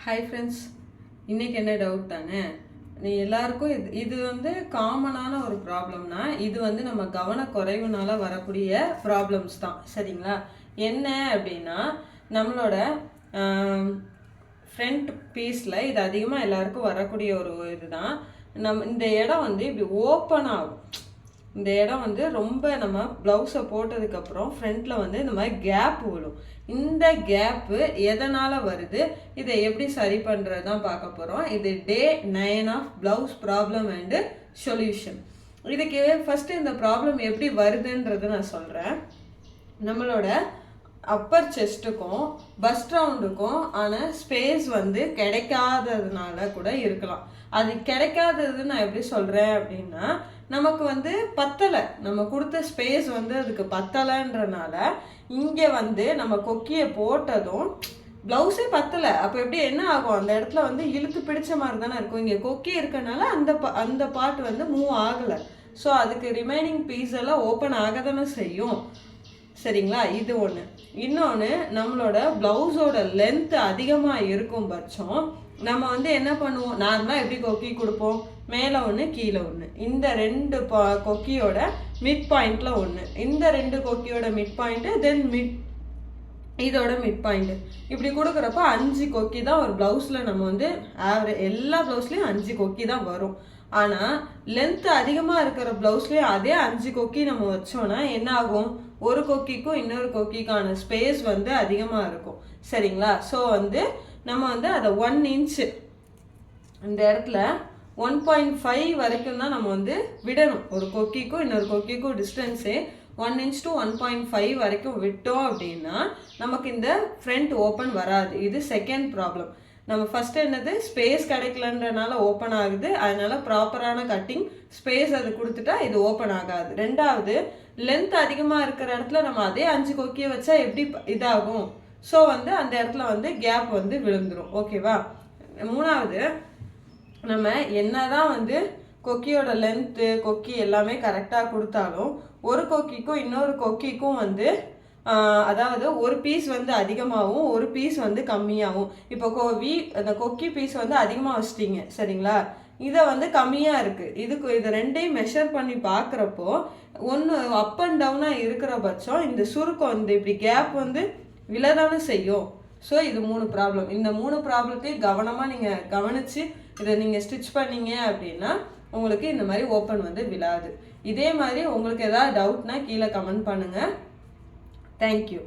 Hi friends, இன்றைக்கி என்ன doubt தானே? நீ எல்லாருக்கும் இது வந்து காமனான ஒரு ப்ராப்ளம்னா, இது வந்து நம்ம கவனக்குறைவுனால வரக்கூடிய ப்ராப்ளம்ஸ் தான். சரிங்களா? என்ன அப்படின்னா, நம்மளோட ஃப்ரண்ட் பீஸில் இது அதிகமாக எல்லாருக்கும் வரக்கூடிய ஒரு இதுதான். இந்த இடம் வந்து இப்படி ஓப்பன் ஆகும். இந்த இடம் வந்து ரொம்ப நம்ம ப்ளவுஸை போட்டதுக்கப்புறம் ஃப்ரண்ட்டில் வந்து இந்த மாதிரி கேப் விழும். இந்த கேப்பு எதனால் வருது, இதை எப்படி சரி பண்ணுறது தான் பார்க்க போகிறோம். இது day 9 of blouse problem and solution. இதுக்கு ஃபஸ்ட்டு இந்த ப்ராப்ளம் எப்படி வருதுன்றது நான் சொல்கிறேன். நம்மளோட அப்பர் செஸ்ட்டுக்கும் பஸ்ட் ரவுண்டுக்கும் ஆனால் ஸ்பேஸ் வந்து கிடைக்காததுனால கூட இருக்கலாம். அது கிடைக்காதது நான் எப்படி சொல்கிறேன் அப்படின்னா, நமக்கு வந்து பத்தலை, நம்ம கொடுத்த ஸ்பேஸ் வந்து அதுக்கு பத்தலைன்றனால இங்கே வந்து நம்ம கொக்கியை போட்டதும் ப்ளவுஸே பத்தலை. அப்போ எப்படி என்ன ஆகும், அந்த இடத்துல வந்து இழுத்து பிடிச்ச மாதிரி தானே இருக்கும். இங்கே கொக்கி இருக்கனால அந்த பார்ட் வந்து மூவ் ஆகலை. ஸோ அதுக்கு ரிமைனிங் பீஸ் எல்லாம் ஓப்பன் ஆக தானே செய்யும். சரிங்களா? இது ஒன்று. இன்னொன்று, நம்மளோட ப்ளவுஸோட லென்த் அதிகமாக இருக்கும் பட்சம் நம்ம வந்து என்ன பண்ணுவோம், நார்மலாக எப்படி கொக்கி கொடுப்போம், மேலே ஒன்று கீழே ஒன்று. இந்த ரெண்டு கொக்கியோட மிட் பாயிண்டில் ஒன்று, இந்த ரெண்டு கொக்கியோட மிட் பாயிண்ட்டு, தென் இதோட மிட் பாயிண்ட்டு, இப்படி கொடுக்குறப்ப 5 கொக்கி தான் ஒரு ப்ளவுஸில் நம்ம வந்து எல்லா ப்ளவுஸ்லேயும் 5 கொக்கி தான் வரும். ஆனால் லென்த் அதிகமாக இருக்கிற ப்ளவுஸ்லேயும் அதே 5 கொக்கி நம்ம வச்சோன்னா என்ன ஆகும், ஒரு கொக்கிக்கும் இன்னொரு கொக்கிக்கான ஸ்பேஸ் வந்து அதிகமாக இருக்கும். சரிங்களா? ஸோ வந்து நம்ம வந்து அதை 1 இன்ச்சு இந்த இடத்துல 1.5 வரைக்கும் தான் நம்ம வந்து விடணும். ஒரு கொக்கிக்கும் இன்னொரு கொக்கிக்கும் டிஸ்டன்ஸே 1 இன்ச் to 1.5 வரைக்கும் விட்டோம் அப்படின்னா நமக்கு இந்த ஃப்ரண்ட் ஓப்பன் வராது. இது செகண்ட் ப்ராப்ளம். நம்ம ஃபர்ஸ்ட் என்னது, ஸ்பேஸ் கிடைக்கலன்றனால ஓப்பன் ஆகுது, அதனால ப்ராப்பரான கட்டிங் ஸ்பேஸ் அது கொடுத்துட்டா இது ஓப்பன் ஆகாது. ரெண்டாவது, லென்த் அதிகமாக இருக்கிற இடத்துல நம்ம அதே 5 கொக்கியை வச்சா எப்படி இதாகும், ஸோ வந்து அந்த இடத்துல வந்து கேப் வந்து விழுந்துடும். ஓகேவா? மூணாவது, நம்ம என்னதான் வந்து கொக்கியோட லென்த்து கொக்கி எல்லாமே கரெக்டாக கொடுத்தாலும் ஒரு கொக்கிக்கும் இன்னொரு கொக்கிக்கும் வந்து அதாவது ஒரு பீஸ் வந்து அதிகமாகவும் ஒரு பீஸ் வந்து கம்மியாகவும். இப்போ அந்த கொக்கி பீஸ் வந்து அதிகமாக வச்சிட்டிங்க, சரிங்களா? இதை வந்து கம்மியாக இருக்குது. இது ரெண்டையும் மெஷர் பண்ணி பார்க்குறப்போ ஒன்று அப் அண்ட் டவுனாக இருக்கிற பட்சம் இந்த சுருக்கம் இந்த இப்படி கேப் வந்து விழதானே செய்யும். ஸோ இது 3 ப்ராப்ளம். இந்த 3 ப்ராப்ளத்தையும் கவனமாக நீங்கள் கவனித்து இதை நீங்கள் ஸ்டிச் பண்ணீங்க அப்படின்னா உங்களுக்கு இந்த மாதிரி ஓப்பன் வந்து விழாது. இதே மாதிரி உங்களுக்கு ஏதாவது டவுட்னா கீழே கமெண்ட் பண்ணுங்கள். தேங்க்யூ.